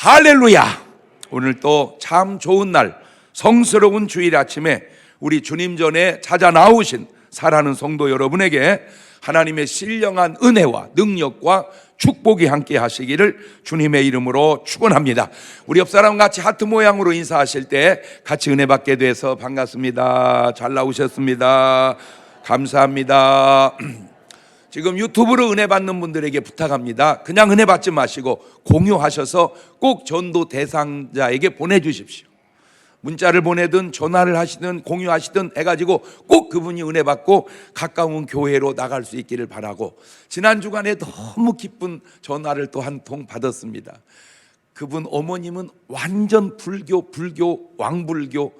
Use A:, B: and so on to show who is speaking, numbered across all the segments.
A: 할렐루야! 오늘 또 참 좋은 날, 성스러운 주일 아침에 우리 주님 전에 찾아 나오신 사랑하는 성도 여러분에게 하나님의 신령한 은혜와 능력과 축복이 함께 하시기를 주님의 이름으로 축원합니다. 우리 옆 사람 같이 하트 모양으로 인사하실 때 같이 은혜 받게 돼서 반갑습니다. 잘 나오셨습니다. 감사합니다. 지금 유튜브로 은혜 받는 분들에게 부탁합니다. 그냥 은혜 받지 마시고 공유하셔서 꼭 전도 대상자에게 보내주십시오. 문자를 보내든 전화를 하시든 공유하시든 해가지고 꼭 그분이 은혜 받고 가까운 교회로 나갈 수 있기를 바라고, 지난 주간에 너무 기쁜 전화를 또 한 통 받았습니다. 그분 어머님은 완전 불교 왕불교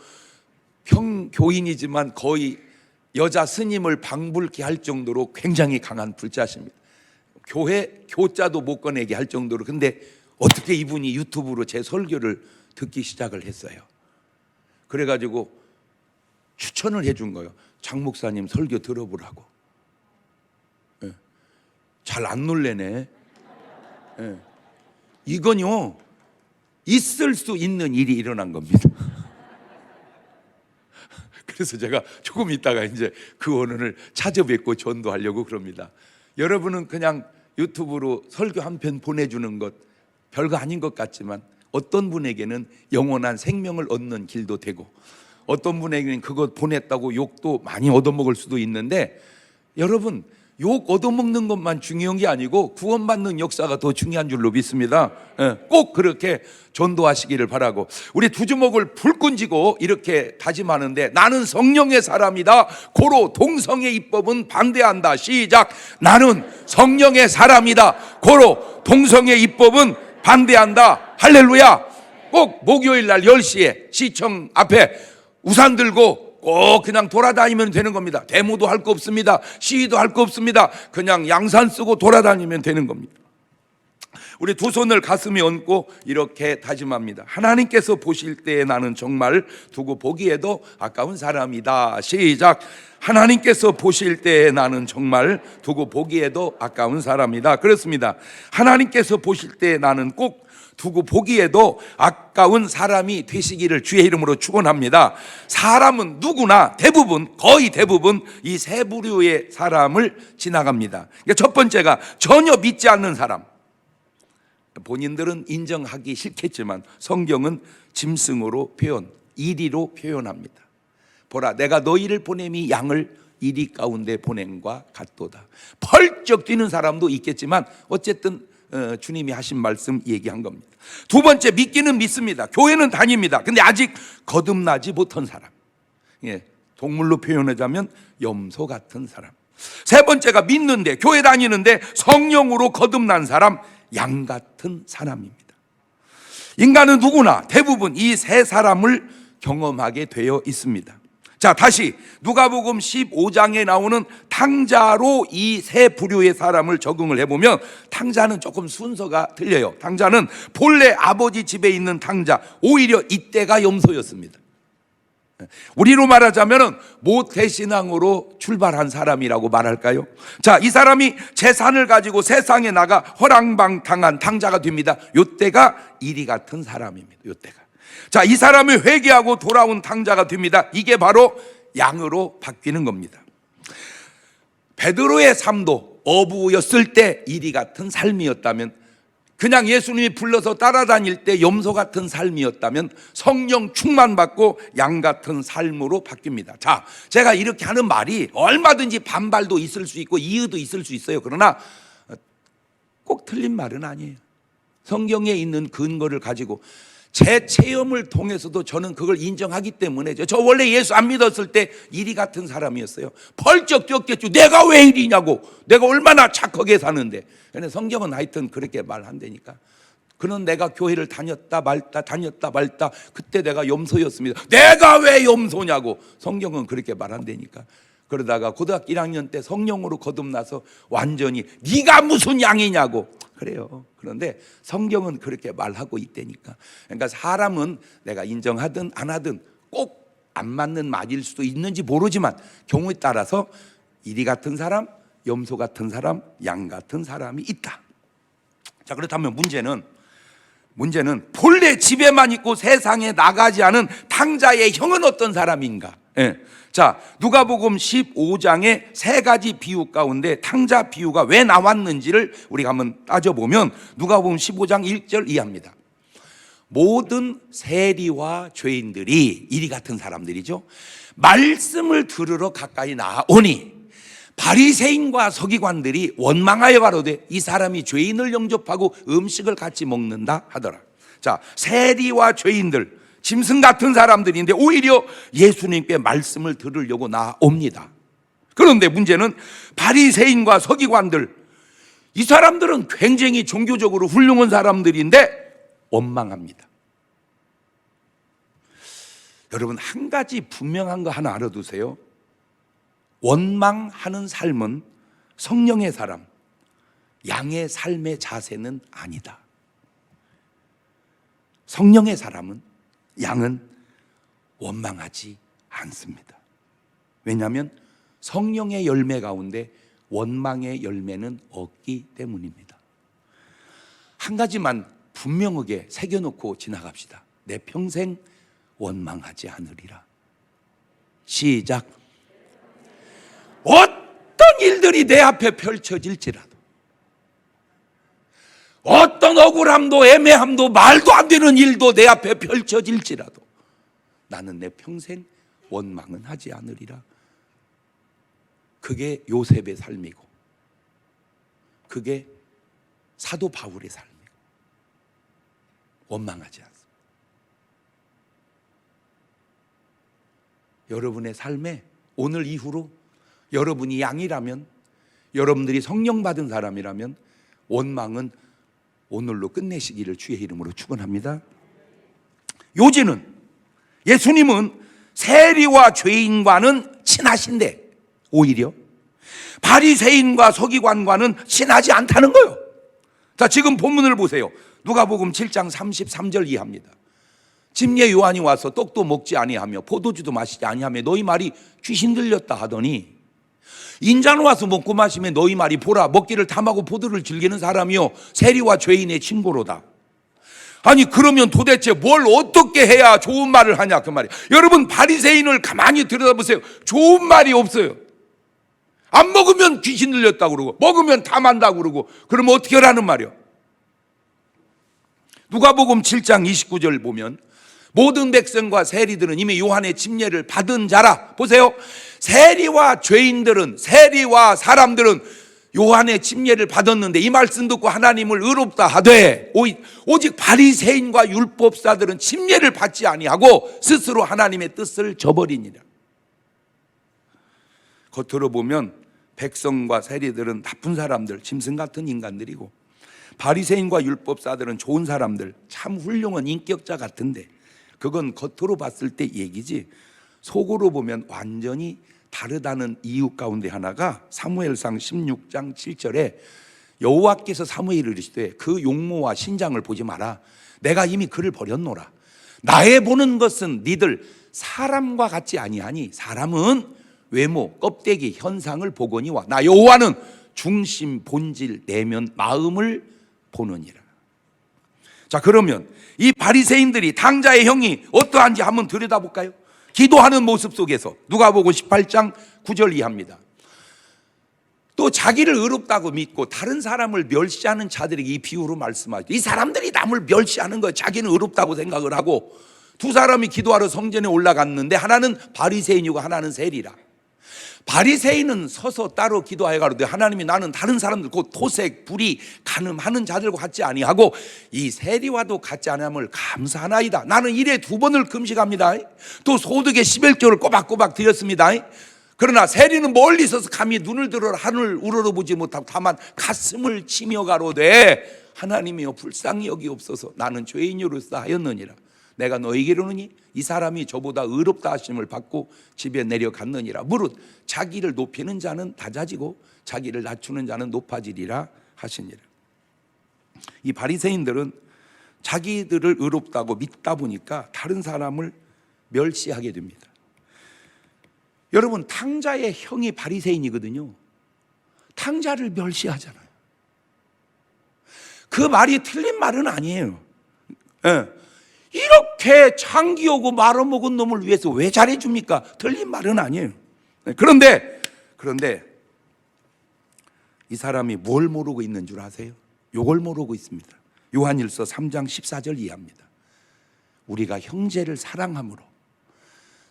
A: 평교인이지만 거의 여자 스님을 방불케 할 정도로 굉장히 강한 불자십니다. 교회 교자도 못 꺼내게 할 정도로. 근데 어떻게 이분이 유튜브로 제 설교를 듣기 시작을 했어요. 그래가지고 추천을 해준 거예요. 장 목사님 설교 들어보라고. 잘 안 놀래네. 이건요, 있을 수 있는 일이 일어난 겁니다. 그래서 제가 조금 있다가 이제 그 원언을 찾아뵙고 전도하려고 그럽니다. 여러분은 그냥 유튜브로 설교 한 편 보내주는 것 별거 아닌 것 같지만 어떤 분에게는 영원한 생명을 얻는 길도 되고, 어떤 분에게는 그것 보냈다고 욕도 많이 얻어먹을 수도 있는데, 여러분 욕 얻어먹는 것만 중요한 게 아니고 구원받는 역사가 더 중요한 줄로 믿습니다. 꼭 그렇게 전도하시기를 바라고, 우리 두 주먹을 불끈 쥐고 이렇게 다짐하는데, 나는 성령의 사람이다. 고로 동성애 입법은 반대한다. 시작. 나는 성령의 사람이다. 고로 동성애 입법은 반대한다. 할렐루야. 꼭 목요일 날 10시에 시청 앞에 우산 들고 꼭 그냥 돌아다니면 되는 겁니다. 데모도 할 거 없습니다. 시위도 할 거 없습니다. 그냥 양산 쓰고 돌아다니면 되는 겁니다. 우리 두 손을 가슴에 얹고 이렇게 다짐합니다. 하나님께서 보실 때 나는 정말 두고 보기에도 아까운 사람이다. 시작. 하나님께서 보실 때 나는 정말 두고 보기에도 아까운 사람이다. 그렇습니다. 하나님께서 보실 때 나는 꼭 두고 보기에도 아까운 사람이 되시기를 주의 이름으로 축원합니다. 사람은 누구나 대부분, 거의 대부분 이 세 부류의 사람을 지나갑니다. 그러니까 첫 번째가 전혀 믿지 않는 사람. 본인들은 인정하기 싫겠지만 성경은 짐승으로 표현, 이리로 표현합니다. 보라, 내가 너희를 보냄이 양을 이리 가운데 보냄과 같도다. 펄쩍 뛰는 사람도 있겠지만 어쨌든 주님이 하신 말씀 얘기한 겁니다. 두 번째, 믿기는 믿습니다. 교회는 다닙니다. 근데 아직 거듭나지 못한 사람. 동물로 표현하자면 염소 같은 사람. 세 번째가 믿는데, 교회 다니는데 성령으로 거듭난 사람, 양 같은 사람입니다. 인간은 누구나 대부분 이 세 사람을 경험하게 되어 있습니다. 자, 다시 누가복음 15장에 나오는 탕자로 이 세 부류의 사람을 적응을 해보면, 탕자는 조금 순서가 틀려요. 탕자는 본래 아버지 집에 있는 탕자, 오히려 이때가 염소였습니다. 우리로 말하자면 모태신앙으로 출발한 사람이라고 말할까요? 자, 이 사람이 재산을 가지고 세상에 나가 허랑방탕한 탕자가 됩니다. 이때가 이리 같은 사람입니다. 이때가. 자, 이 사람이 회개하고 돌아온 탕자가 됩니다. 이게 바로 양으로 바뀌는 겁니다. 베드로의 삶도 어부였을 때 이리 같은 삶이었다면, 그냥 예수님이 불러서 따라다닐 때 염소 같은 삶이었다면, 성령 충만받고 양 같은 삶으로 바뀝니다. 자, 제가 이렇게 하는 말이 얼마든지 반발도 있을 수 있고 이의도 있을 수 있어요. 그러나 꼭 틀린 말은 아니에요. 성경에 있는 근거를 가지고, 제 체험을 통해서도 저는 그걸 인정하기 때문에, 저 원래 예수 안 믿었을 때 이리 같은 사람이었어요. 펄쩍 뛰었겠죠. 내가 왜 이리냐고. 내가 얼마나 착하게 사는데. 그런데 성경은 하여튼 그렇게 말한다니까. 그는 내가 교회를 다녔다 말다 그때 내가 염소였습니다. 내가 왜 염소냐고. 성경은 그렇게 말한다니까. 그러다가 고등학교 1학년 때 성령으로 거듭나서 완전히 네가 무슨 양이냐고 그래요. 그런데 성경은 그렇게 말하고 있다니까. 그러니까 사람은 내가 인정하든 안 하든 꼭 안 맞는 말일 수도 있는지 모르지만 경우에 따라서 이리 같은 사람, 염소 같은 사람, 양 같은 사람이 있다. 자, 그렇다면 문제는 문제는 본래 집에만 있고 세상에 나가지 않은 탕자의 형은 어떤 사람인가? 예. 자, 누가복음 15장의 세 가지 비유 가운데 탕자 비유가 왜 나왔는지를 우리가 한번 따져보면 누가복음 15장 1절 이하입니다. 모든 세리와 죄인들이, 이리 같은 사람들이죠, 말씀을 들으러 가까이 나아오니 바리새인과 서기관들이 원망하여 가로되 이 사람이 죄인을 영접하고 음식을 같이 먹는다 하더라. 자, 세리와 죄인들, 짐승 같은 사람들인데 오히려 예수님께 말씀을 들으려고 나옵니다. 그런데 문제는 바리새인과 서기관들, 이 사람들은 굉장히 종교적으로 훌륭한 사람들인데 원망합니다. 여러분, 한 가지 분명한 거 하나 알아두세요. 원망하는 삶은 성령의 사람, 양의 삶의 자세는 아니다. 성령의 사람은, 양은 원망하지 않습니다. 왜냐하면 성령의 열매 가운데 원망의 열매는 없기 때문입니다. 한 가지만 분명하게 새겨놓고 지나갑시다. 내 평생 원망하지 않으리라. 시작. 어떤 일들이 내 앞에 펼쳐질지라도, 어떤 억울함도 애매함도 말도 안 되는 일도 내 앞에 펼쳐질지라도 나는 내 평생 원망은 하지 않으리라. 그게 요셉의 삶이고, 그게 사도 바울의 삶이고, 원망하지 않습니다. 여러분의 삶에 오늘 이후로 여러분이 양이라면, 여러분들이 성령 받은 사람이라면 원망은 오늘로 끝내시기를 주의 이름으로 축원합니다. 요지는, 예수님은 세리와 죄인과는 친하신데 오히려 바리새인과 서기관과는 친하지 않다는 거예요. 자, 지금 본문을 보세요. 누가복음 7장 33절 이하입니다. 침례 요한이 와서 떡도 먹지 아니하며 포도주도 마시지 아니하며 너희 말이 귀신 들렸다 하더니, 인자는 와서 먹고 마시면 너희 말이 보라 먹기를 탐하고 포도를 즐기는 사람이요 세리와 죄인의 친구로다. 아니, 그러면 도대체 뭘 어떻게 해야 좋은 말을 하냐 그 말이에요. 여러분, 바리새인을 가만히 들여다보세요. 좋은 말이 없어요. 안 먹으면 귀신 들렸다고 그러고, 먹으면 탐한다고 그러고, 그러면 어떻게 하라는 말이에요. 누가복음 7장 29절 보면 모든 백성과 세리들은 이미 요한의 침례를 받은 자라. 보세요. 세리와 죄인들은, 세리와 사람들은 요한의 침례를 받았는데 이 말씀 듣고 하나님을 의롭다 하되, 오직 바리새인과 율법사들은 침례를 받지 아니하고 스스로 하나님의 뜻을 저버리니라. 겉으로 보면 백성과 세리들은 나쁜 사람들, 짐승 같은 인간들이고, 바리새인과 율법사들은 좋은 사람들, 참 훌륭한 인격자 같은데, 그건 겉으로 봤을 때 얘기지 속으로 보면 완전히 다르다는 이유 가운데 하나가 사무엘상 16장 7절에 여호와께서 사무엘을 이르시되 그 용모와 신장을 보지 마라. 내가 이미 그를 버렸노라. 나의 보는 것은 니들 사람과 같지 아니하니 사람은 외모, 껍데기, 현상을 보거니와 나 여호와는 중심, 본질, 내면, 마음을 보느니라. 자, 그러면 이 바리새인들이, 탕자의 형이 어떠한지 한번 들여다볼까요? 기도하는 모습 속에서 누가복음 18장 9절 이하입니다. 또 자기를 의롭다고 믿고 다른 사람을 멸시하는 자들에게 이 비유로 말씀하죠. 이 사람들이 남을 멸시하는 거예요. 자기는 의롭다고 생각을 하고. 두 사람이 기도하러 성전에 올라갔는데 하나는 바리새인이고 하나는 세리라. 바리새인은 서서 따로 기도하여 가로되 하나님이 나는 다른 사람들 곧 토색, 불의, 간음하는 자들과 같지 아니하고 이 세리와도 같지 아니함을 감사하나이다. 나는 일에 2번을 금식합니다. 또 소득의 11조를 꼬박꼬박 드렸습니다. 그러나 세리는 멀리 서서 감히 눈을 들어 하늘을 우러러보지 못하고 다만 가슴을 치며 가로되 하나님이여 불쌍히 여기옵소서. 나는 죄인으로서 하였느니라. 내가 너에게 이르노니 이 사람이 저보다 의롭다 하심을 받고 집에 내려갔느니라. 무릇 자기를 높이는 자는 낮아지고 자기를 낮추는 자는 높아지리라 하시니라. 이 바리새인들은 자기들을 의롭다고 믿다 보니까 다른 사람을 멸시하게 됩니다. 여러분, 탕자의 형이 바리새인이거든요. 탕자를 멸시하잖아요. 그 말이 틀린 말은 아니에요. 예. 이렇게 창기 오고 말아먹은 놈을 위해서 왜 잘해줍니까? 틀린 말은 아니에요. 그런데 이 사람이 뭘 모르고 있는 줄 아세요? 요걸 모르고 있습니다. 요한일서 3장 14절 이해합니다. 우리가 형제를 사랑함으로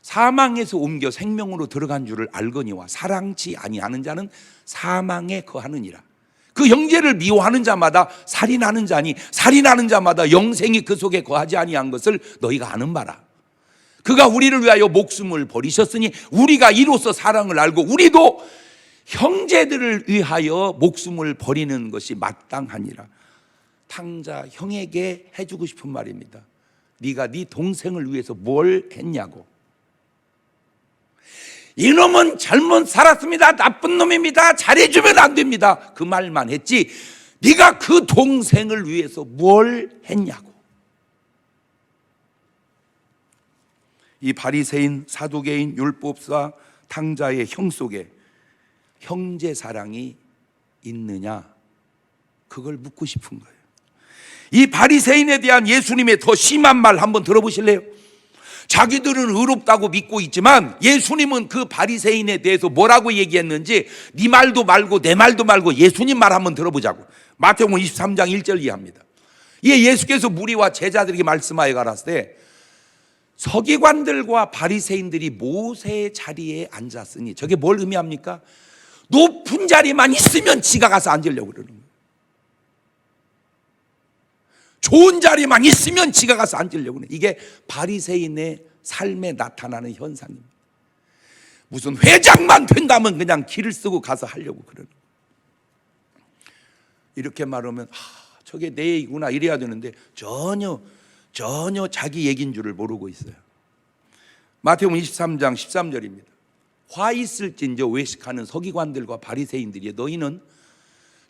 A: 사망에서 옮겨 생명으로 들어간 줄을 알거니와 사랑치 아니하는 자는 사망에 거하느니라. 그 형제를 미워하는 자마다 살인하는 자니 살인하는 자마다 영생이 그 속에 거하지 아니한 것을 너희가 아는 바라. 그가 우리를 위하여 목숨을 버리셨으니 우리가 이로써 사랑을 알고 우리도 형제들을 위하여 목숨을 버리는 것이 마땅하니라. 탕자 형에게 해주고 싶은 말입니다. 네가 네 동생을 위해서 뭘 했냐고. 이놈은 잘못 살았습니다. 나쁜 놈입니다. 잘해주면 안 됩니다. 그 말만 했지 네가 그 동생을 위해서 뭘 했냐고. 이 바리새인, 사두개인, 율법사, 탕자의 형 속에 형제 사랑이 있느냐, 그걸 묻고 싶은 거예요. 이 바리새인에 대한 예수님의 더 심한 말 한번 들어보실래요? 자기들은 의롭다고 믿고 있지만 예수님은 그 바리새인에 대해서 뭐라고 얘기했는지 네 말도 말고 내 말도 말고 예수님 말 한번 들어보자고. 마태복음 23장 1절 이해합니다. 예수께서 무리와 제자들에게 말씀하여 가라사대 때 서기관들과 바리새인들이 모세의 자리에 앉았으니, 저게 뭘 의미합니까? 높은 자리만 있으면 지가 가서 앉으려고 그러는 거예요. 좋은 자리만 있으면 지가 가서 앉으려고 그래요. 이게 바리새인의 삶에 나타나는 현상입니다. 무슨 회장만 된다면 그냥 길을 쓰고 가서 하려고 그러는 거예요. 이렇게 말하면 저게 내 얘기구나 이래야 되는데 전혀 자기 얘기인 줄을 모르고 있어요. 마태복음 23장 13절입니다. 화 있을진저 외식하는 서기관들과 바리새인들이 너희는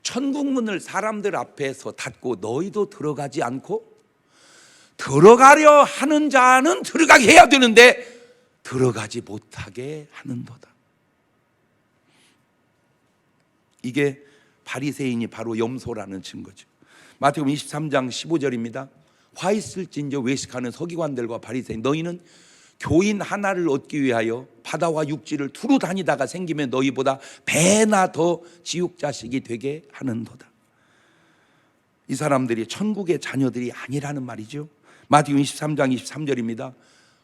A: 천국문을 사람들 앞에서 닫고 너희도 들어가지 않고 들어가려 하는 자는 들어가게 해야 되는데 들어가지 못하게 하는도다. 이게 바리새인이 바로 염소라는 증거죠. 마태복음 23장 15절입니다. 화 있을진저 외식하는 서기관들과 바리새인 너희는 교인 하나를 얻기 위하여 바다와 육지를 두루 다니다가 생기면 너희보다 배나 더 지옥 자식이 되게 하는도다. 이 사람들이 천국의 자녀들이 아니라는 말이죠. 마태복음 23장 23절입니다.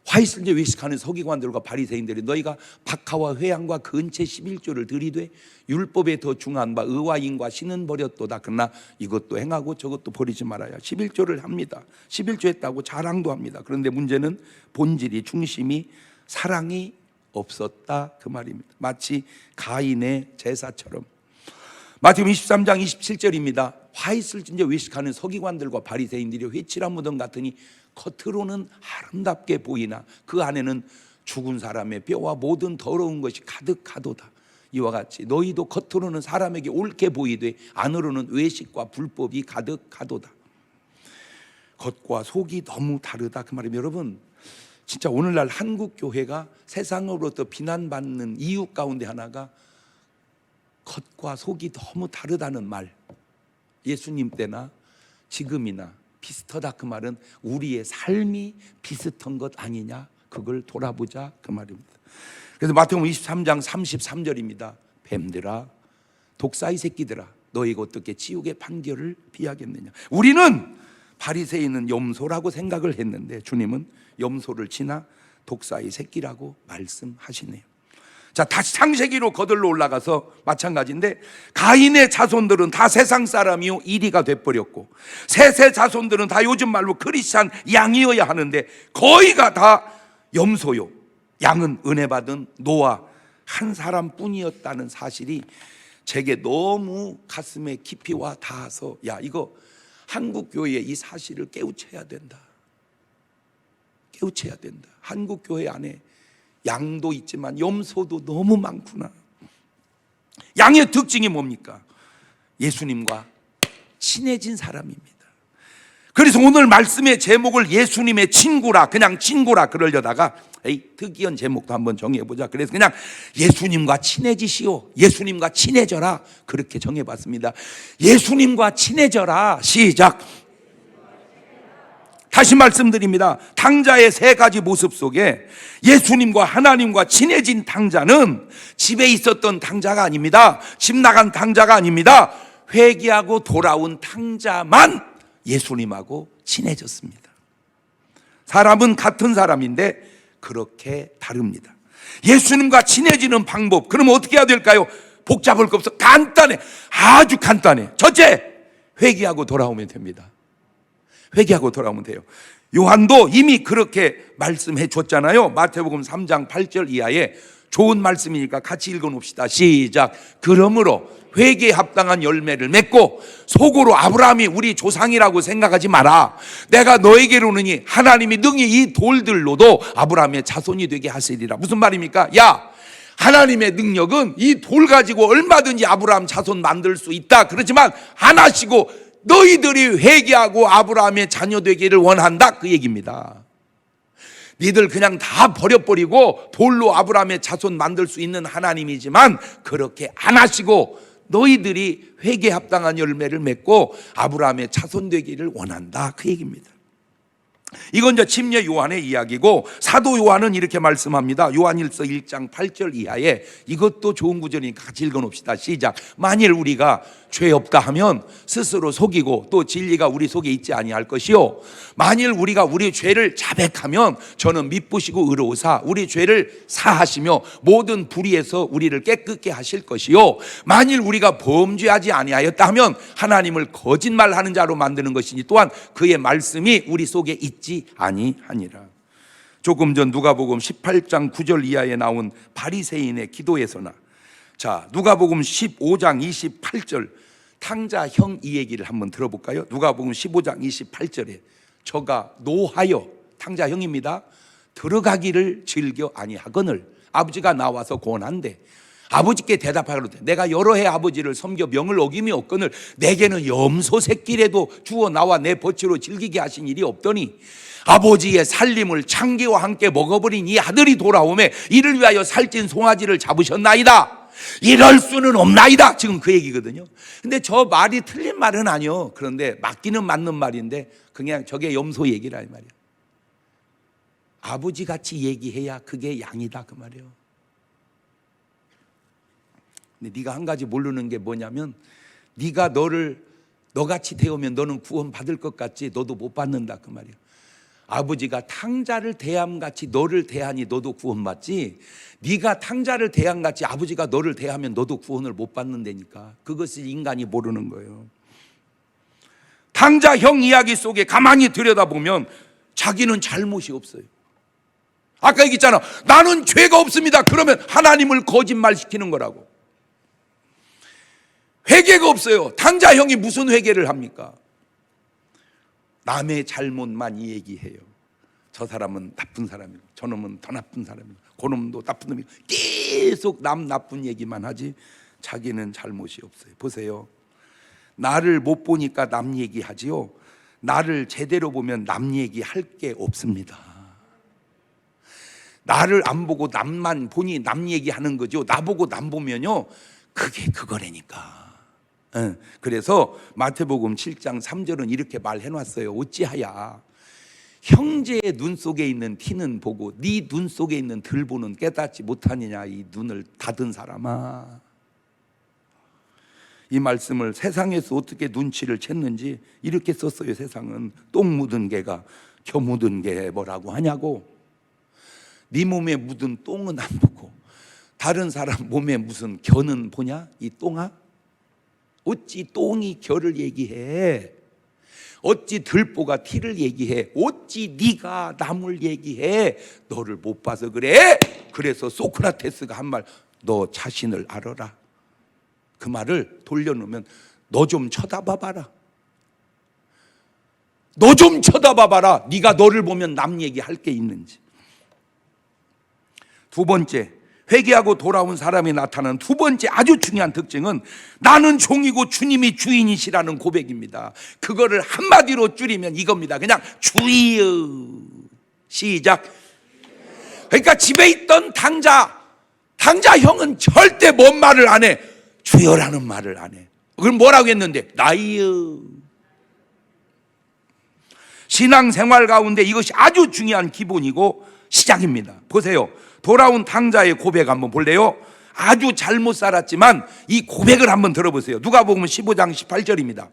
A: 화 있을진저 외식하는 서기관들과 바리새인들이 너희가 박하와 회양과 근체 11조를 들이되 율법에 더 중한 바 의와 인과 신은 버렸도다. 그러나 이것도 행하고 저것도 버리지 말아야. 11조를 합니다. 11조 했다고 자랑도 합니다. 그런데 문제는 본질이, 중심이, 사랑이 없었다 그 말입니다. 마치 가인의 제사처럼. 마태복음 23장 27절입니다. 화 있을진저 외식하는 서기관들과 바리새인들이 회칠한 무덤 같으니 겉으로는 아름답게 보이나 그 안에는 죽은 사람의 뼈와 모든 더러운 것이 가득하도다. 이와 같이 너희도 겉으로는 사람에게 옳게 보이되 안으로는 외식과 불법이 가득하도다. 겉과 속이 너무 다르다 그 말입니다. 여러분, 진짜 오늘날 한국 교회가 세상으로부터 비난받는 이유 가운데 하나가 겉과 속이 너무 다르다는 말. 예수님 때나 지금이나 비슷하다 그 말은 우리의 삶이 비슷한 것 아니냐, 그걸 돌아보자 그 말입니다. 그래서 마태복음 23장 33절입니다. 뱀들아, 독사의 새끼들아, 너희가 어떻게 지옥의 판결을 피하겠느냐. 우리는 바리새인은 염소라고 생각을 했는데 주님은 염소를 지나 독사의 새끼라고 말씀하시네요. 자, 다시 창세기로 거들러 올라가서 마찬가지인데 가인의 자손들은 다 세상 사람이요 이리가 돼버렸고 셋의 자손들은 다 요즘 말로 크리스찬 양이어야 하는데 거의가 다 염소요, 양은 은혜 받은 노아 한 사람뿐이었다는 사실이 제게 너무 가슴에 깊이 와 닿아서 이거 한국 교회에 이 사실을 깨우쳐야 된다. 깨우쳐야 된다. 한국 교회 안에 양도 있지만 염소도 너무 많구나. 양의 특징이 뭡니까? 예수님과 친해진 사람입니다. 그래서 오늘 말씀의 제목을 예수님의 친구라, 그냥 친구라 그러려다가 특이한 제목도 한번 정해보자. 그래서 그냥 예수님과 친해지시오, 예수님과 친해져라, 그렇게 정해봤습니다. 예수님과 친해져라. 시작. 다시 말씀드립니다. 탕자의 세 가지 모습 속에 예수님과 하나님과 친해진 탕자는 집에 있었던 탕자가 아닙니다. 집 나간 탕자가 아닙니다. 회개하고 돌아온 탕자만 예수님하고 친해졌습니다. 사람은 같은 사람인데 그렇게 다릅니다. 예수님과 친해지는 방법, 그럼 어떻게 해야 될까요? 복잡할 거 없어. 간단해. 아주 간단해. 첫째, 회개하고 돌아오면 됩니다. 회개하고 돌아오면 돼요. 요한도 이미 그렇게 말씀해 줬잖아요. 마태복음 3장 8절 이하에 좋은 말씀이니까 같이 읽어놓읍시다. 시작. 그러므로 회개에 합당한 열매를 맺고 속으로 아브라함이 우리 조상이라고 생각하지 마라. 내가 너에게로느니 하나님이 능히 이 돌들로도 아브라함의 자손이 되게 하시리라. 무슨 말입니까? 야, 하나님의 능력은 이 돌 가지고 얼마든지 아브라함 자손 만들 수 있다. 그렇지만 안 하시고 너희들이 회개하고 아브라함의 자녀 되기를 원한다. 그 얘기입니다. 니들 그냥 다 버려버리고 돌로 아브라함의 자손 만들 수 있는 하나님이지만 그렇게 안 하시고 너희들이 회개에 합당한 열매를 맺고 아브라함의 자손 되기를 원한다. 그 얘기입니다. 이건 이제 침례 요한의 이야기고, 사도 요한은 이렇게 말씀합니다. 요한일서 1장 8절 이하에, 이것도 좋은 구절이니까 같이 읽어놓읍시다. 시작. 만일 우리가 죄 없다 하면 스스로 속이고 또 진리가 우리 속에 있지 아니할 것이요, 만일 우리가 우리 죄를 자백하면 저는 미쁘시고 의로우사 우리 죄를 사하시며 모든 불의에서 우리를 깨끗게 하실 것이요, 만일 우리가 범죄하지 아니하였다 하면 하나님을 거짓말하는 자로 만드는 것이니 또한 그의 말씀이 우리 속에 있지 아니하니라. 조금 전 누가복음 18장 9절 이하에 나온 바리새인의 기도에서나, 자, 누가복음 15장 28절 탕자형 이 얘기를 한번 들어볼까요? 누가복음 15장 28절에 저가 노하여, 탕자형입니다, 들어가기를 즐겨 아니하거늘 아버지가 나와서 권한대. 아버지께 대답하거든. 내가 여러 해 아버지를 섬겨 명을 어김이 없거늘 내게는 염소 새끼라도 주어 나와 내 버치로 즐기게 하신 일이 없더니 아버지의 살림을 창기와 함께 먹어버린 이 아들이 돌아오매 이를 위하여 살찐 송아지를 잡으셨나이다. 이럴 수는 없나이다. 지금 그 얘기거든요. 근데 저 말이 틀린 말은 아니요. 그런데 맞기는 맞는 말인데 그냥 저게 염소 얘기라 이 말이야. 아버지 같이 얘기해야 그게 양이다 그 말이에요. 근데 네가 한 가지 모르는 게 뭐냐면, 네가 너같이 되오면 너는 구원 받을 것 같지 너도 못 받는다 그 말이야. 아버지가 탕자를 대함같이 너를 대하니 너도 구원받지, 네가 탕자를 대함같이 아버지가 너를 대하면 너도 구원을 못 받는다니까. 그것을 인간이 모르는 거예요. 탕자형 이야기 속에 가만히 들여다보면 자기는 잘못이 없어요. 아까 얘기했잖아. 나는 죄가 없습니다. 그러면 하나님을 거짓말시키는 거라고. 회개가 없어요. 탕자형이 무슨 회개를 합니까? 남의 잘못만 얘기해요. 저 사람은 나쁜 사람이고 저놈은 더 나쁜 사람이고 그놈도 나쁜 놈이고 계속 남 나쁜 얘기만 하지 자기는 잘못이 없어요. 보세요. 나를 못 보니까 남 얘기하지요, 나를 제대로 보면 남 얘기할 게 없습니다. 나를 안 보고 남만 보니 남 얘기하는 거죠. 나보고 남 보면요 그게 그거라니까. 그래서 마태복음 7장 3절은 이렇게 말해놨어요. 어찌하야 형제의 눈 속에 있는 티는 보고 네 눈 속에 있는 들보는 깨닫지 못하느냐, 이 눈을 닫은 사람아. 이 말씀을 세상에서 어떻게 눈치를 챘는지 이렇게 썼어요. 세상은 똥 묻은 개가 겨 묻은 개 뭐라고 하냐고. 네 몸에 묻은 똥은 안 보고 다른 사람 몸에 무슨 겨는 보냐 이 똥아? 어찌 똥이 겨를 얘기해? 어찌 들보가 티를 얘기해? 어찌 네가 남을 얘기해? 너를 못 봐서 그래. 그래서 소크라테스가 한 말, 너 자신을 알아라. 그 말을 돌려놓으면 너 좀 쳐다봐봐라. 너 좀 쳐다봐봐라. 네가 너를 보면 남 얘기할 게 있는지. 두 번째, 회개하고 돌아온 사람이 나타나는 두 번째 아주 중요한 특징은 나는 종이고 주님이 주인이시라는 고백입니다. 그거를 한마디로 줄이면 이겁니다. 그냥 주여. 시작. 그러니까 집에 있던 탕자형은 절대 뭔 말을 안 해. 주여라는 말을 안 해. 그럼 뭐라고 했는데? 나이여. 신앙생활 가운데 이것이 아주 중요한 기본이고 시작입니다. 보세요. 돌아온 탕자의 고백 한번 볼래요? 아주 잘못 살았지만 이 고백을 한번 들어보세요. 누가복음 15장 18절입니다.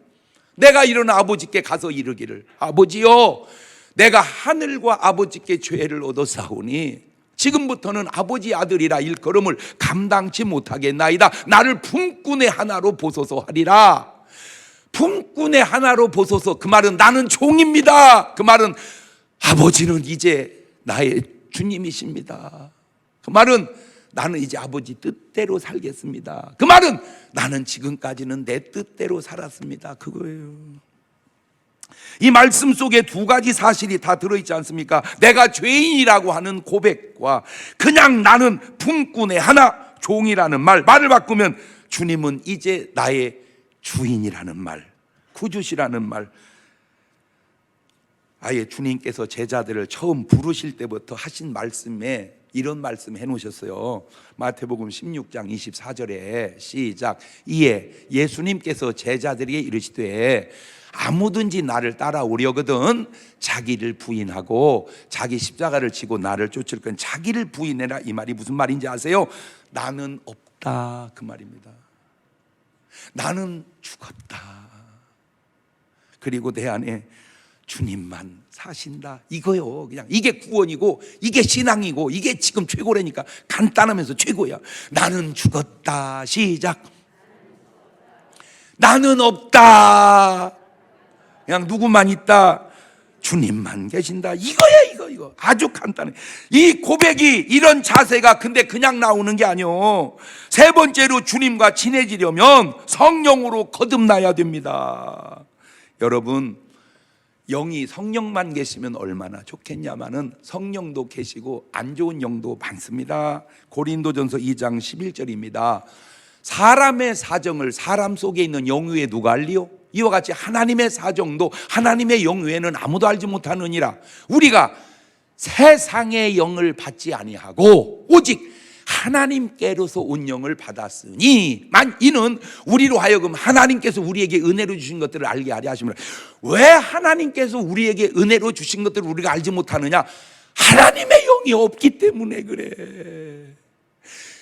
A: 내가 일어나 아버지께 가서 이르기를, 아버지여, 내가 하늘과 아버지께 죄를 얻었사오니 지금부터는 아버지 아들이라 일컬음을 감당치 못하겠나이다. 나를 품꾼의 하나로 보소서 하리라. 품꾼의 하나로 보소서, 그 말은 나는 종입니다. 그 말은 아버지는 이제 나의 주님이십니다. 그 말은 나는 이제 아버지 뜻대로 살겠습니다. 그 말은 나는 지금까지는 내 뜻대로 살았습니다. 그거예요. 이 말씀 속에 두 가지 사실이 다 들어있지 않습니까? 내가 죄인이라고 하는 고백과 그냥 나는 품꾼의 하나, 종이라는 말을 바꾸면 주님은 이제 나의 주인이라는 말, 구주시라는 말. 아예 주님께서 제자들을 처음 부르실 때부터 하신 말씀에 이런 말씀 해놓으셨어요. 마태복음 16장 24절에 시작. 이에 예수님께서 제자들에게 이르시되 아무든지 나를 따라오려거든 자기를 부인하고 자기 십자가를 지고 나를 쫓을 건 자기를 부인해라. 이 말이 무슨 말인지 아세요? 나는 없다, 그 말입니다. 나는 죽었다. 그리고 내 안에 주님만 사신다, 이거요. 그냥 이게 구원이고 이게 신앙이고 이게 지금 최고라니까. 간단하면서 최고야. 나는 죽었다. 시작. 나는 없다. 그냥 누구만 있다? 주님만 계신다. 이거야, 이거. 아주 간단해. 이 고백이, 이런 자세가 근데 그냥 나오는 게 아니요. 세 번째로 주님과 친해지려면 성령으로 거듭나야 됩니다. 여러분, 영이 성령만 계시면 얼마나 좋겠냐마는 성령도 계시고 안 좋은 영도 많습니다. 고린도전서 2장 11절입니다. 사람의 사정을 사람 속에 있는 영 외에 누가 알리요? 이와 같이 하나님의 사정도 하나님의 영 외에는 아무도 알지 못하느니라. 우리가 세상의 영을 받지 아니하고 오직 하나님께로서 온 영을 받았으니 이는 우리로 하여금 하나님께서 우리에게 은혜로 주신 것들을 알게 하려 하심이라. 왜 하나님께서 우리에게 은혜로 주신 것들을 우리가 알지 못하느냐? 하나님의 영이 없기 때문에 그래.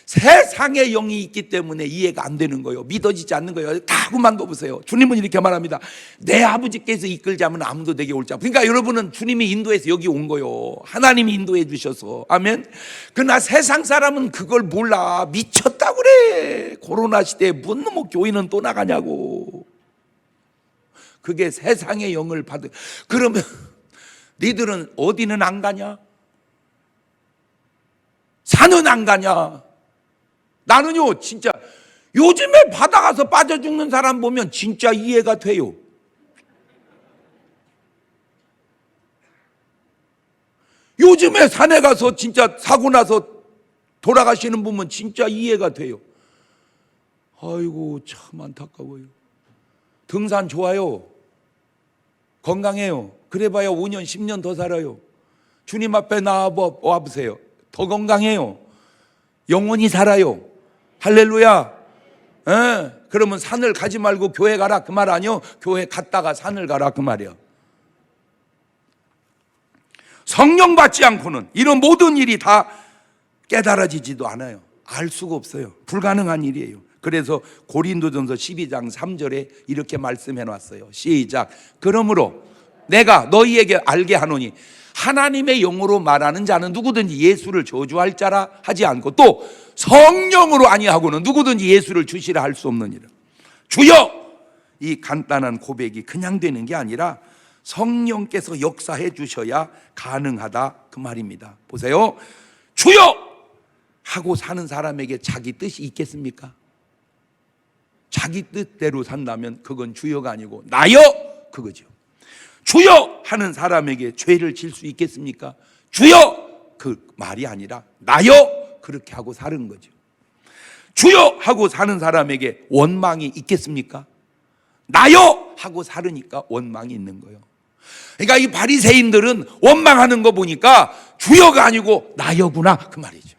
A: 세상의 영이 있기 때문에 이해가 안 되는 거예요. 믿어지지 않는 거예요. 다 그만 보세요. 주님은 이렇게 말합니다. 내 아버지께서 이끌자면 아무도 내게 올 자. 그러니까 여러분은 주님이 인도해서 여기 온 거예요. 하나님이 인도해 주셔서. 아멘. 그러나 세상 사람은 그걸 몰라. 미쳤다고 그래. 코로나 시대에 뭔 놈의 교회는 또 나가냐고. 그게 세상의 영을 받은. 그러면 니들은 어디는 안 가냐? 산은 안 가냐? 나는요, 진짜 요즘에 바다 가서 빠져 죽는 사람 보면 진짜 이해가 돼요. 요즘에 산에 가서 진짜 사고 나서 돌아가시는 분 보면 진짜 이해가 돼요. 아이고, 참 안타까워요. 등산 좋아요. 건강해요. 그래봐야 5년, 10년 더 살아요. 주님 앞에 와보세요. 더 건강해요. 영원히 살아요. 할렐루야. 그러면 산을 가지 말고 교회 가라, 그 말 아니요? 교회 갔다가 산을 가라, 그 말이야. 성령 받지 않고는 이런 모든 일이 다 깨달아지지도 않아요. 알 수가 없어요. 불가능한 일이에요. 그래서 고린도전서 12장 3절에 이렇게 말씀해 놨어요. 시작. 그러므로 내가 너희에게 알게 하노니 하나님의 영으로 말하는 자는 누구든지 예수를 저주할 자라 하지 않고 또 성령으로 아니하고는 누구든지 예수를 주시라 할 수 없느니라. 주여! 이 간단한 고백이 그냥 되는 게 아니라 성령께서 역사해 주셔야 가능하다, 그 말입니다. 보세요. 주여! 하고 사는 사람에게 자기 뜻이 있겠습니까? 자기 뜻대로 산다면 그건 주여가 아니고 나여, 그거죠. 주여 하는 사람에게 죄를 질 수 있겠습니까? 주여, 그 말이 아니라 나여, 그렇게 하고 사는 거죠. 주여 하고 사는 사람에게 원망이 있겠습니까? 나여 하고 살으니까 원망이 있는 거예요. 그러니까 이 바리새인들은 원망하는 거 보니까 주여가 아니고 나여구나, 그 말이죠.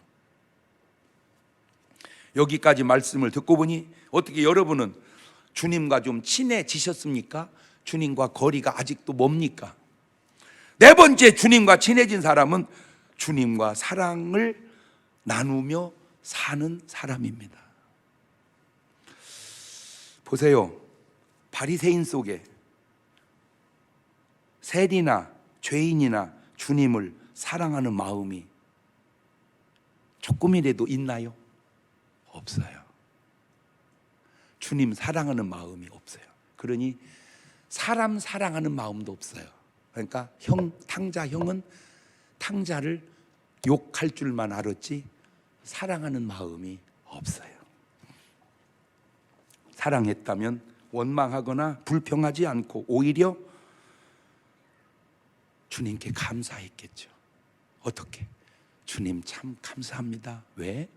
A: 여기까지 말씀을 듣고 보니 어떻게 여러분은 주님과 좀 친해지셨습니까? 주님과 거리가 아직도 뭡니까? 네 번째, 주님과 친해진 사람은 주님과 사랑을 나누며 사는 사람입니다. 보세요. 바리새인 속에 세리나 죄인이나 주님을 사랑하는 마음이 조금이라도 있나요? 없어요. 주님 사랑하는 마음이 없어요. 그러니 사람 사랑하는 마음도 없어요. 그러니까 탕자 형은 탕자를 욕할 줄만 알았지 사랑하는 마음이 없어요. 사랑했다면 원망하거나 불평하지 않고 오히려 주님께 감사했겠죠. 어떻게? 주님 참 감사합니다. 왜?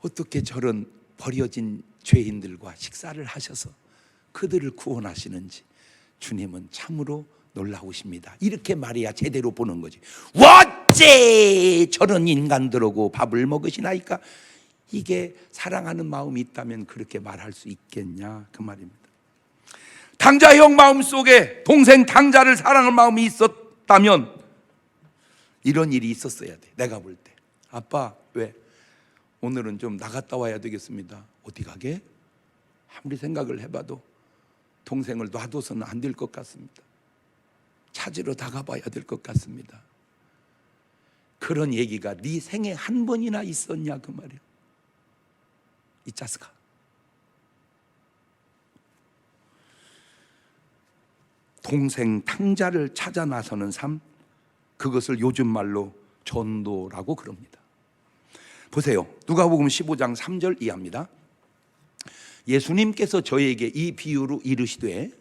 A: 어떻게 저런 버려진 죄인들과 식사를 하셔서 그들을 구원하시는지 주님은 참으로 놀라우십니다. 이렇게 말해야 제대로 보는 거지. 어째 저런 인간들하고 밥을 먹으시나이까? 이게 사랑하는 마음이 있다면 그렇게 말할 수 있겠냐 그 말입니다. 탕자 형 마음속에 동생 탕자를 사랑하는 마음이 있었다면 이런 일이 있었어야 돼. 내가 볼 때 아빠 왜 오늘은 좀 나갔다 와야 되겠습니다. 어디 가게? 아무리 생각을 해봐도 동생을 놔둬서는 안 될 것 같습니다. 찾으러 다가봐야 될 것 같습니다. 그런 얘기가 네 생에 한 번이나 있었냐 그 말이야. 이 자스가 동생 탕자를 찾아 나서는 삶, 그것을 요즘 말로 전도라고 그럽니다. 보세요. 누가복음 15장 3절 이하입니다. 예수님께서 저에게 이 비유로 이르시되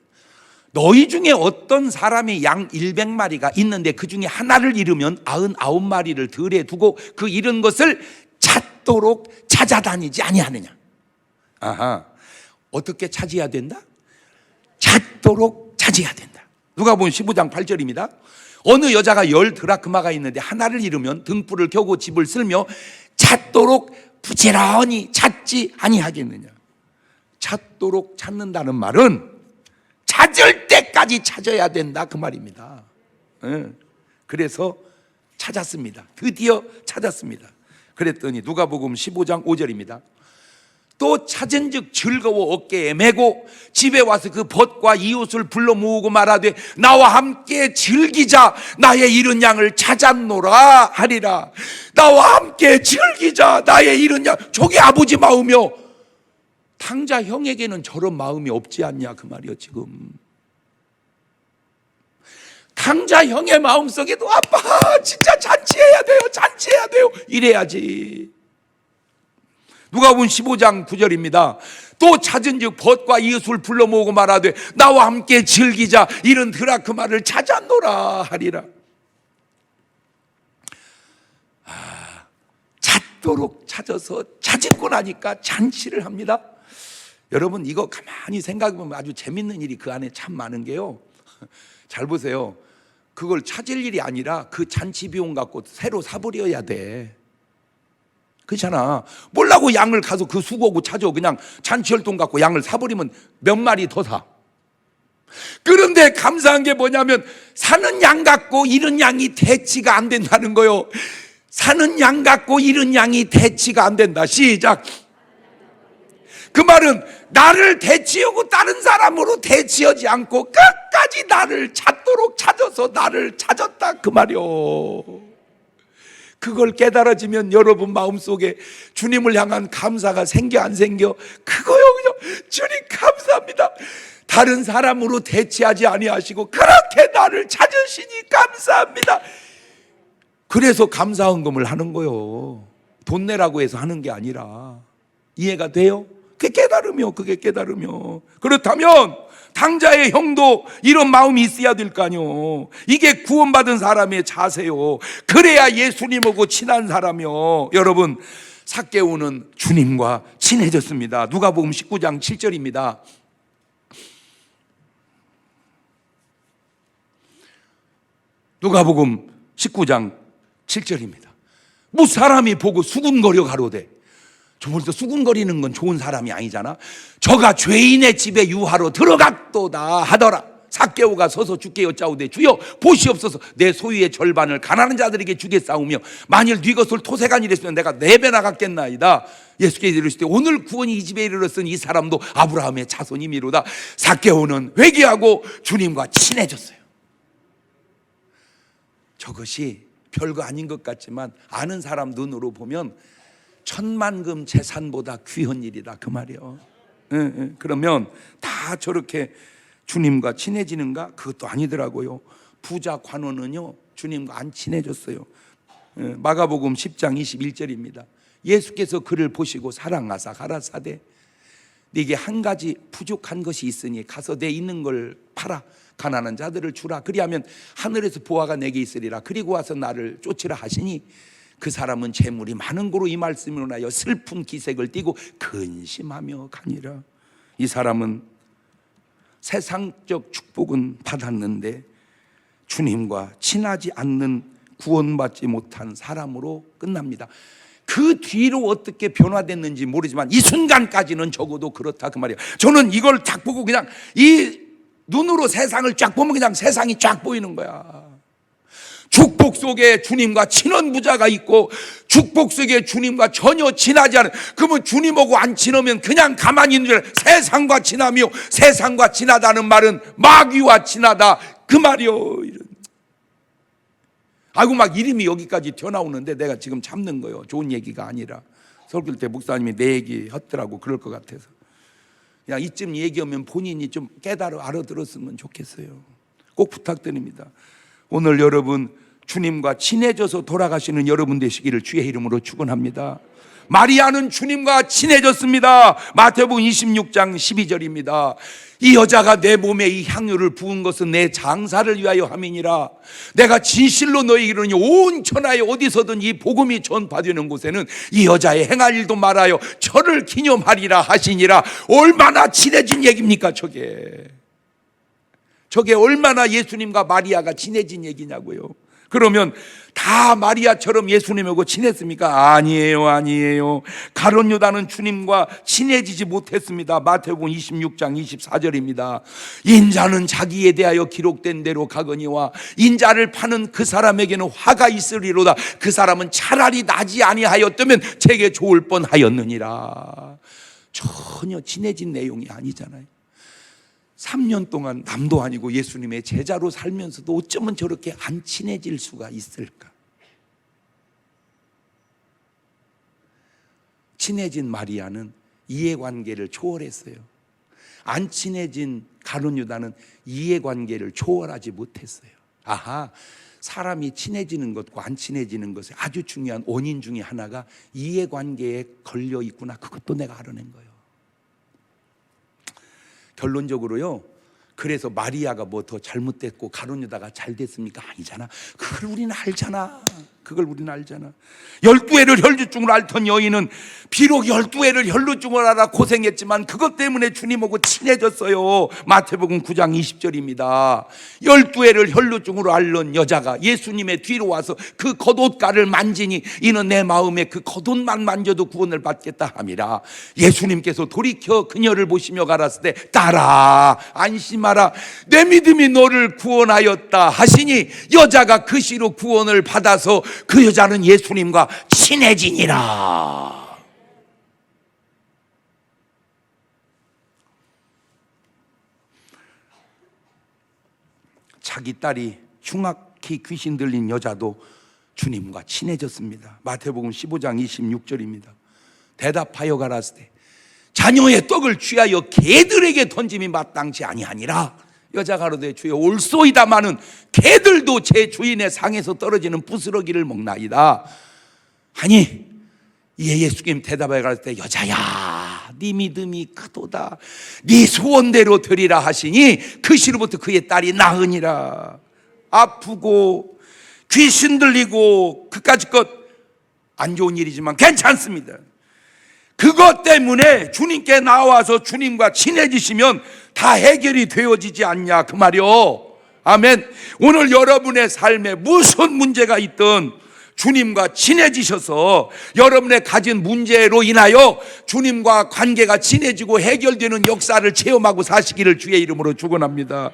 A: 너희 중에 어떤 사람이 양 100마리가 있는데 그 중에 하나를 잃으면 99마리를 들에 두고 그 잃은 것을 찾도록 찾아다니지 아니하느냐. 아하, 어떻게 찾아야 된다? 찾도록 찾아야 된다. 누가복음 15장 8절입니다. 어느 여자가 10 드라크마가 있는데 하나를 잃으면 등불을 켜고 집을 쓸며 찾도록 부지런히 찾지 아니하겠느냐. 찾도록 찾는다는 말은 찾을 때까지 찾아야 된다 그 말입니다. 그래서 찾았습니다. 드디어 찾았습니다. 그랬더니 누가복음 15장 5절입니다. 또 찾은즉 즐거워 어깨에 메고 집에 와서 그 벗과 이웃을 불러 모으고 말하되 나와 함께 즐기자, 나의 잃은 양을 찾았노라 하리라. 나와 함께 즐기자, 나의 잃은 양. 저게 아버지 마음이요. 탕자 형에게는 저런 마음이 없지 않냐 그 말이요. 지금 탕자 형의 마음속에도 아빠 진짜 잔치해야 돼요, 잔치해야 돼요 이래야지. 누가복음 15장 9절입니다. 또 찾은즉 벗과 이웃을 불러 모으고 말하되 나와 함께 즐기자, 이런 드라크마를 찾았노라 하리라. 찾도록 찾아서 찾고 나니까 잔치를 합니다. 여러분 이거 가만히 생각해보면 아주 재밌는 일이 그 안에 참 많은 게요. 잘 보세요. 그걸 찾을 일이 아니라 그 잔치 비용 갖고 새로 사버려야 돼. 그렇잖아. 몰라고 양을 가서 그 수고하고 찾아. 그냥 잔치혈통 갖고 양을 사버리면 몇 마리 더 사. 그런데 감사한 게 뭐냐면 사는 양 갖고 잃은 양이 대치가 안 된다는 거요. 사는 양 갖고 잃은 양이 대치가 안 된다. 시작. 그 말은 나를 대치하고 다른 사람으로 대치하지 않고 끝까지 나를 찾도록 찾아서 나를 찾았다 그 말이요. 그걸 깨달아지면 여러분 마음속에 주님을 향한 감사가 생겨 안 생겨? 그거요. 그냥 주님 감사합니다. 다른 사람으로 대치하지 아니하시고 그렇게 나를 찾으시니 감사합니다. 그래서 감사헌금을 하는 거요. 돈 내라고 해서 하는 게 아니라. 이해가 돼요? 그게 깨달으며 그렇다면 탕자의 형도 이런 마음이 있어야 될 거 아니요. 이게 구원받은 사람의 자세요. 그래야 예수님하고 친한 사람이요. 여러분 삭개오는 주님과 친해졌습니다. 누가복음 19장 7절입니다. 누가복음 19장 7절입니다. 무사람이 보고 수군거려 가로되, 저 벌써 수군거리는 건 좋은 사람이 아니잖아. 저가 죄인의 집에 유하러 들어갔도다 하더라. 삭개오가 서서 주께 여짜오되 주여 보시옵소서 내 소유의 절반을 가난한 자들에게 주겠사오며 만일 네 것을 토색한 일이었으면 내가 4배나 갚겠나이다. 예수께서 이르시되 오늘 구원이 이 집에 이르렀으니 이 사람도 아브라함의 자손이미로다. 삭개오는 회개하고 주님과 친해졌어요. 저것이 별거 아닌 것 같지만 아는 사람 눈으로 보면 천만금 재산보다 귀한 일이다 그 말이에요. 그러면 다 저렇게 주님과 친해지는가? 그것도 아니더라고요. 부자 관원은요 주님과 안 친해졌어요. 마가복음 10장 21절입니다. 예수께서 그를 보시고 사랑하사 가라사대 네게 한 가지 부족한 것이 있으니 가서 내 있는 걸 팔아 가난한 자들을 주라. 그리하면 하늘에서 보화가 내게 있으리라. 그리고 와서 나를 쫓으라 하시니 그 사람은 재물이 많은 고로 이 말씀으로 인하여 슬픈 기색을 띠고 근심하며 가니라. 이 사람은 세상적 축복은 받았는데 주님과 친하지 않는 구원받지 못한 사람으로 끝납니다. 그 뒤로 어떻게 변화됐는지 모르지만 이 순간까지는 적어도 그렇다 그 말이에요. 저는 이걸 딱 보고 그냥 이 눈으로 세상을 쫙 보면 그냥 세상이 쫙 보이는 거야. 축복 속에 주님과 친한 부자가 있고 축복 속에 주님과 전혀 친하지 않은, 그러면 주님하고 안 친하면 그냥 가만히 있는 줄 알아요. 세상과 친하며 세상과 친하다는 말은 마귀와 친하다 그 말이요. 아이고 막 이름이 여기까지 튀어나오는데 내가 지금 참는 거예요. 좋은 얘기가 아니라. 설교 때 목사님이 내 얘기 했더라고. 그럴 것 같아서 그냥 이쯤 얘기하면 본인이 좀 알아들었으면 좋겠어요. 꼭 부탁드립니다. 오늘 여러분 주님과 친해져서 돌아가시는 여러분 되시기를 주의 이름으로 축원합니다. 마리아는 주님과 친해졌습니다. 마태복음 26장 12절입니다. 이 여자가 내 몸에 이 향유를 부은 것은 내 장사를 위하여 함이니라. 내가 진실로 너희에게 이르노니 온 천하에 어디서든 이 복음이 전파되는 곳에는 이 여자의 행할 일도 말하여 저를 기념하리라 하시니라. 얼마나 친해진 얘기입니까 저게 얼마나 예수님과 마리아가 친해진 얘기냐고요. 그러면 다 마리아처럼 예수님하고 친했습니까? 아니에요. 가룟 유다는 주님과 친해지지 못했습니다. 마태복음 26장 24절입니다. 인자는 자기에 대하여 기록된 대로 가거니와 인자를 파는 그 사람에게는 화가 있으리로다. 그 사람은 차라리 나지 아니하였다면 제게 좋을 뻔하였느니라. 전혀 친해진 내용이 아니잖아요. 3년 동안 남도 아니고 예수님의 제자로 살면서도 어쩌면 저렇게 안 친해질 수가 있을까? 친해진 마리아는 이해관계를 초월했어요. 안 친해진 가룟 유다는 이해관계를 초월하지 못했어요. 아하, 사람이 친해지는 것과 안 친해지는 것의 아주 중요한 원인 중에 하나가 이해관계에 걸려 있구나. 그것도 내가 알아낸 거예요. 결론적으로요, 그래서 마리아가 뭐 더 잘못됐고 가룟 유다가 잘 됐습니까? 아니잖아. 그걸 우리는 알잖아. 12해를 혈루증으로 앓던 여인은 비록 12해를 혈루증으로 앓아 고생했지만 그것 때문에 주님하고 친해졌어요. 마태복음 9장 20절입니다. 12해를 혈루증으로 앓는 여자가 예수님의 뒤로 와서 그 겉옷가를 만지니 이는 내 마음에 그 겉옷만 만져도 구원을 받겠다 함이라. 예수님께서 돌이켜 그녀를 보시며 가라사대 딸아 안심하라 내 믿음이 너를 구원하였다 하시니 여자가 그 시로 구원을 받아서 그 여자는 예수님과 친해지니라. 자기 딸이 흉악히 귀신 들린 여자도 주님과 친해졌습니다. 마태복음 15장 26절입니다. 대답하여 가라사대 자녀의 떡을 취하여 개들에게 던짐이 마땅치 아니하니라. 여자가 가로되 주여 올소이다마는 개들도 제 주인의 상에서 떨어지는 부스러기를 먹나이다 하니 이에 예수님 대답하여 가라사대 여자야 네 믿음이 크도다 네 소원대로 되리라 하시니 그 시로부터 그의 딸이 나으니라. 아프고 귀신 들리고 그까짓 것 안 좋은 일이지만 괜찮습니다. 그것 때문에 주님께 나와서 주님과 친해지시면 다 해결이 되어지지 않냐 그 말이요. 아멘. 오늘 여러분의 삶에 무슨 문제가 있든 주님과 친해지셔서 여러분의 가진 문제로 인하여 주님과 관계가 친해지고 해결되는 역사를 체험하고 사시기를 주의 이름으로 축원합니다.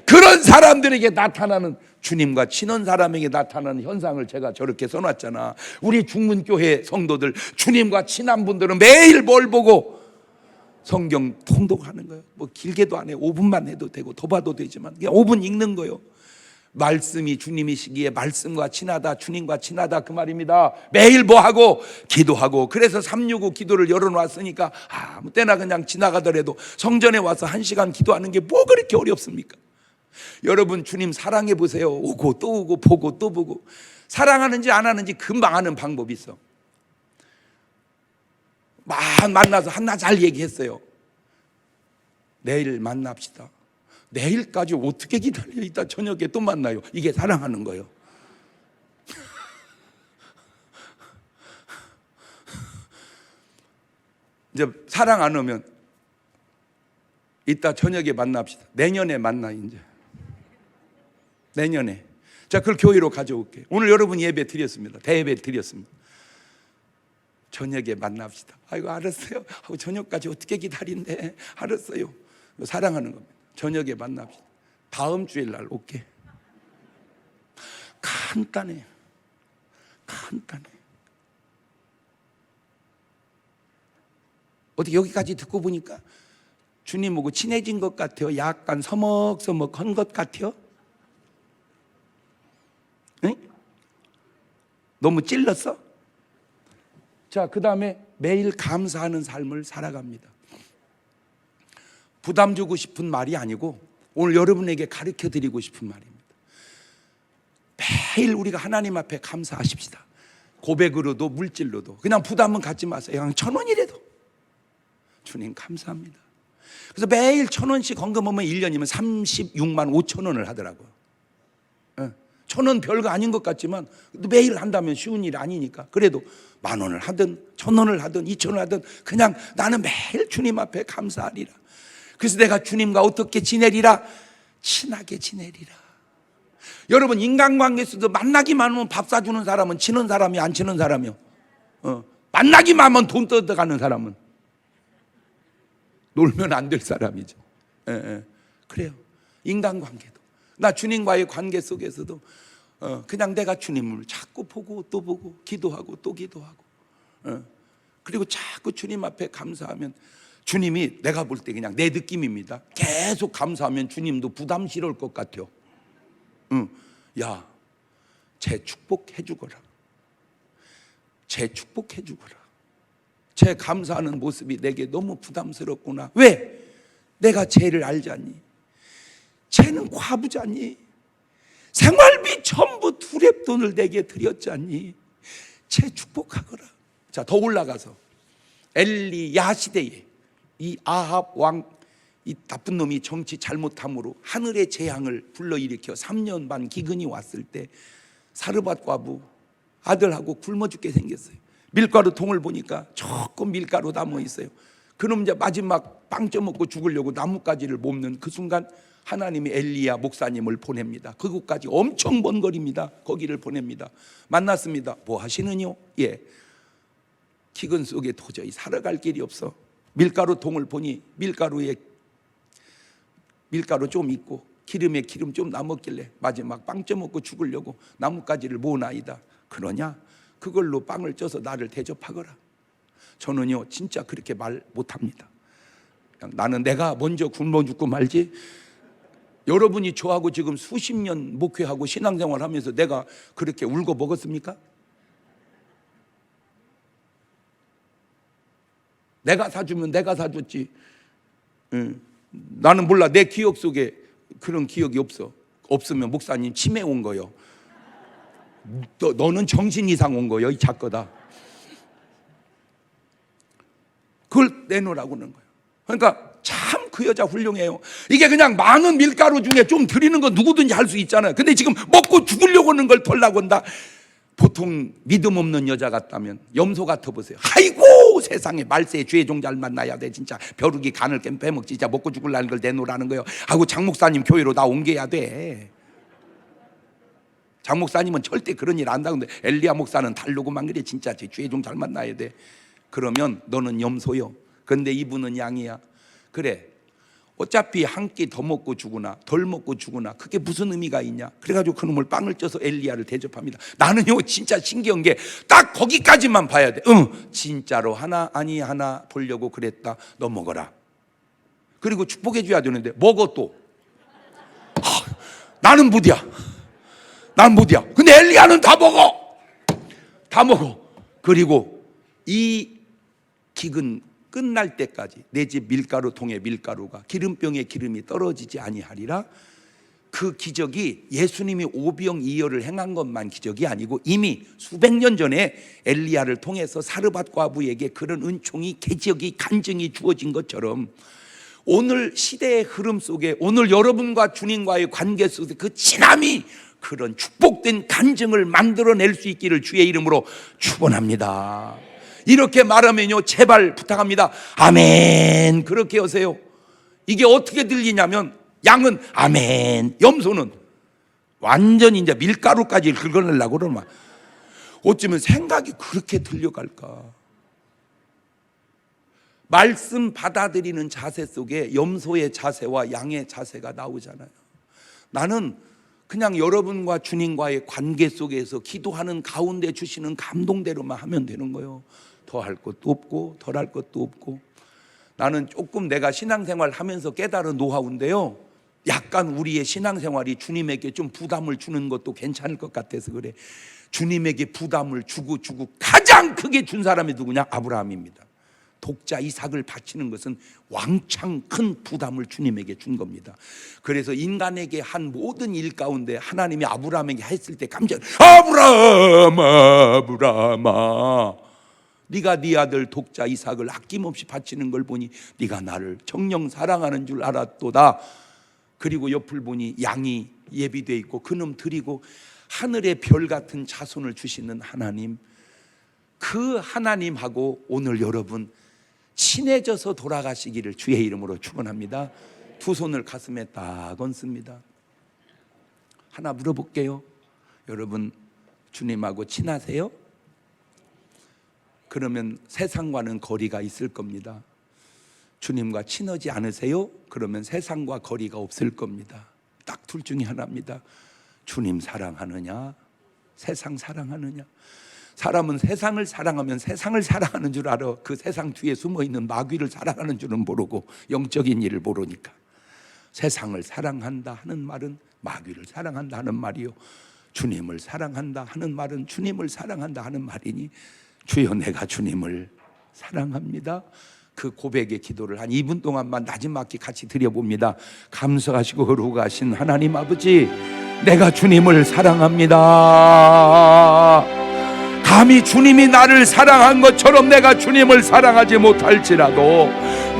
A: 그런 사람들에게 나타나는, 주님과 친한 사람에게 나타나는 현상을 제가 저렇게 써놨잖아. 우리 중문교회 성도들, 주님과 친한 분들은 매일 뭘 보고? 성경 통독하는 거예요. 뭐 길게도 안 해. 5분만 해도 되고 더 봐도 되지만 그냥 5분 읽는 거예요. 말씀이 주님이시기에 말씀과 친하다, 주님과 친하다, 그 말입니다. 매일 뭐 하고? 기도하고. 그래서 365 기도를 열어놨으니까 아무 때나 그냥 지나가더라도 성전에 와서 1시간 기도하는 게 뭐 그렇게 어렵습니까? 여러분, 주님 사랑해 보세요. 오고 또 오고 보고 또 보고. 사랑하는지 안 하는지 금방 아는 방법이 있어. 만나서 한나 잘 얘기했어요. 내일 만납시다. 내일까지 어떻게 기다려? 이따 저녁에 또 만나요. 이게 사랑하는 거예요. 이제 사랑 안 오면 이따 저녁에 만납시다. 내년에 만나. 이제 내년에. 자, 그걸 교회로 가져올게. 오늘 여러분 예배 드렸습니다. 대예배 드렸습니다. 저녁에 만납시다. 아이고 알았어요. 저녁까지 어떻게 기다린대. 알았어요. 사랑하는 겁니다. 저녁에 만납시다. 다음 주일 날 올게. 간단해. 간단해. 어떻게 여기까지 듣고 보니까 주님하고 친해진 것 같아요? 약간 서먹서먹한 것 같아요? 응? 너무 찔렀어? 자, 그 다음에 매일 감사하는 삶을 살아갑니다. 부담 주고 싶은 말이 아니고 오늘 여러분에게 가르쳐 드리고 싶은 말입니다. 매일 우리가 하나님 앞에 감사하십시다. 고백으로도 물질로도. 그냥 부담은 갖지 마세요. 그냥 1,000원이라도 주님 감사합니다. 그래서 매일 1,000원씩 헌금하면 1년이면 36만 5천 원을 하더라고요. 1,000원 별거 아닌 것 같지만 매일 한다면 쉬운 일 아니니까. 그래도 10,000원을 하든 1,000원을 하든 2,000원을 하든 그냥 나는 매일 주님 앞에 감사하리라. 그래서 내가 주님과 어떻게 지내리라? 친하게 지내리라. 여러분, 인간관계에서도 만나기만 하면 밥 사주는 사람은 치는 사람이, 안 치는 사람이요? 만나기만 하면 돈 뜯어가는 사람은 놀면 안 될 사람이죠. 그래요. 인간관계도. 나 주님과의 관계 속에서도 그냥 내가 주님을 자꾸 보고 또 보고 기도하고 또 기도하고 그리고 자꾸 주님 앞에 감사하면 주님이, 내가 볼 때 그냥 내 느낌입니다. 계속 감사하면 주님도 부담스러울 것 같아요. 야, 쟤 축복해 주거라. 쟤 축복해 주거라. 쟤 감사하는 모습이 내게 너무 부담스럽구나. 왜? 내가 쟤를 알지 않니? 쟤는 과부자니? 생활비 전부 두랩돈을 내게 드렸지 않니? 쟤 축복하거라. 자, 더 올라가서 엘리야 시대에 이 아합 왕, 이 나쁜 놈이 정치 잘못함으로 하늘의 재앙을 불러일으켜 3년 반 기근이 왔을 때 사르밧 과부 아들하고 굶어 죽게 생겼어요. 밀가루 통을 보니까 조금 밀가루 남아 있어요. 그럼 이제 마지막 빵 쪄먹고 죽으려고 나뭇가지를 몽는 그 순간 하나님이 엘리야 목사님을 보냅니다. 그곳까지 엄청 먼 거리입니다. 거기를 보냅니다. 만났습니다. 뭐 하시느뇨? 예, 기근 속에 도저히 살아갈 길이 없어. 밀가루 통을 보니 밀가루에 밀가루 좀 있고 기름에 기름 좀 남았길래 마지막 빵 쪄먹고 죽으려고 나뭇가지를 모으나이다. 그러냐? 그걸로 빵을 쪄서 나를 대접하거라. 저는요 진짜 그렇게 말 못합니다. 나는 내가 먼저 굶어 죽고 말지. 여러분이 저하고 지금 수십 년 목회하고 신앙생활 하면서 내가 그렇게 울고 먹었습니까? 내가 사주면 내가 사줬지. 나는 몰라. 내 기억 속에 그런 기억이 없어. 없으면 목사님 치매 온 거요. 너는 정신 이상 온 거요. 이 작거다. 그걸 내놓으라고는 거예요. 그러니까 참 그 여자 훌륭해요. 이게 그냥 많은 밀가루 중에 좀 드리는 거 누구든지 할 수 있잖아요. 근데 지금 먹고 죽으려고 하는 걸 덜라고 한다. 보통 믿음 없는 여자 같다면 염소 같아 보세요. 아이고 세상에 말세에 죄의 종 잘 만나야 돼. 진짜 벼룩이 간을 깬 빼먹지. 진짜 먹고 죽으려는 걸 내놓으라는 거예요. 하고 장 목사님 교회로 나 옮겨야 돼. 장 목사님은 절대 그런 일 안 한다는데 엘리야 목사는 달르고만 그래. 진짜 죄의 종 잘 만나야 돼. 그러면 너는 염소요. 근데 이분은 양이야. 그래, 어차피 한 끼 더 먹고 죽으나 덜 먹고 죽으나 그게 무슨 의미가 있냐. 그래가지고 그놈을 빵을 쪄서 엘리야를 대접합니다. 나는요 진짜 신기한 게 딱 거기까지만 봐야 돼. 진짜로 하나 아니 하나 보려고 그랬다. 너 먹어라. 그리고 축복해 줘야 되는데 먹어 또. 나는 무디야. 난 무디야. 근데 엘리야는 다 먹어. 다 먹어. 그리고 이 기근 끝날 때까지 내 집 밀가루 통에 밀가루가 기름병에 기름이 떨어지지 아니하리라. 그 기적이 예수님이 오병이어를 행한 것만 기적이 아니고 이미 수백 년 전에 엘리야를 통해서 사르밧 과부에게 그런 은총이 계적이 간증이 주어진 것처럼 오늘 시대의 흐름 속에 오늘 여러분과 주님과의 관계 속에 그 친함이 그런 축복된 간증을 만들어낼 수 있기를 주의 이름으로 축원합니다. 이렇게 말하면요 제발 부탁합니다. 아멘 그렇게 하세요. 이게 어떻게 들리냐면 양은 아멘, 염소는 완전히 이제 밀가루까지 긁어내려고 그러면 어쩌면 생각이 그렇게 들려갈까. 말씀 받아들이는 자세 속에 염소의 자세와 양의 자세가 나오잖아요. 나는 그냥 여러분과 주님과의 관계 속에서 기도하는 가운데 주시는 감동대로만 하면 되는 거예요. 더 할 것도 없고 덜 할 것도 없고. 나는 조금 내가 신앙생활 하면서 깨달은 노하우인데요, 약간 우리의 신앙생활이 주님에게 좀 부담을 주는 것도 괜찮을 것 같아서 그래. 주님에게 부담을 주고 가장 크게 준 사람이 누구냐? 아브라함입니다. 독자 이삭을 바치는 것은 왕창 큰 부담을 주님에게 준 겁니다. 그래서 인간에게 한 모든 일 가운데 하나님이 아브라함에게 했을 때 감정, 아브라함아 네가 네 아들 독자 이삭을 아낌없이 바치는 걸 보니 네가 나를 정녕 사랑하는 줄 알았도다. 그리고 옆을 보니 양이 예비되어 있고 그놈 드리고 하늘의 별 같은 자손을 주시는 하나님, 그 하나님하고 오늘 여러분 친해져서 돌아가시기를 주의 이름으로 축원합니다. 두 손을 가슴에 딱 얹습니다. 하나 물어볼게요. 여러분 주님하고 친하세요? 그러면 세상과는 거리가 있을 겁니다. 주님과 친하지 않으세요? 그러면 세상과 거리가 없을 겁니다. 딱 둘 중에 하나입니다. 주님 사랑하느냐, 세상 사랑하느냐. 사람은 세상을 사랑하면 세상을 사랑하는 줄 알아. 그 세상 뒤에 숨어있는 마귀를 사랑하는 줄은 모르고 영적인 일을 모르니까. 세상을 사랑한다 하는 말은 마귀를 사랑한다 하는 말이요, 주님을 사랑한다 하는 말은 주님을 사랑한다 하는 말이니 주여 내가 주님을 사랑합니다. 그 고백의 기도를 한 2분 동안만 나지막히 같이 드려봅니다. 감사하시고 거룩하신 하나님 아버지, 내가 주님을 사랑합니다. 감히 주님이 나를 사랑한 것처럼 내가 주님을 사랑하지 못할지라도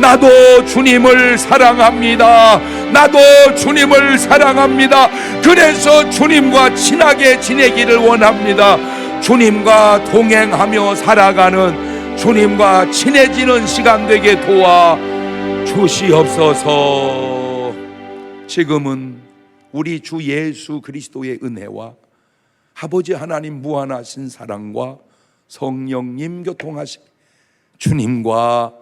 A: 나도 주님을 사랑합니다. 나도 주님을 사랑합니다. 그래서 주님과 친하게 지내기를 원합니다. 주님과 동행하며 살아가는, 주님과 친해지는 시간 되게 도와 주시옵소서. 지금은 우리 주 예수 그리스도의 은혜와 아버지 하나님 무한하신 사랑과 성령님 교통하심, 주님과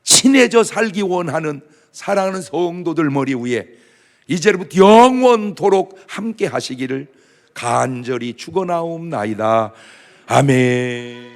A: 친해져 살기 원하는 사랑하는 성도들 머리 위에 이제부터 영원토록 함께 하시기를 간절히 축원하옵나이다. 아멘.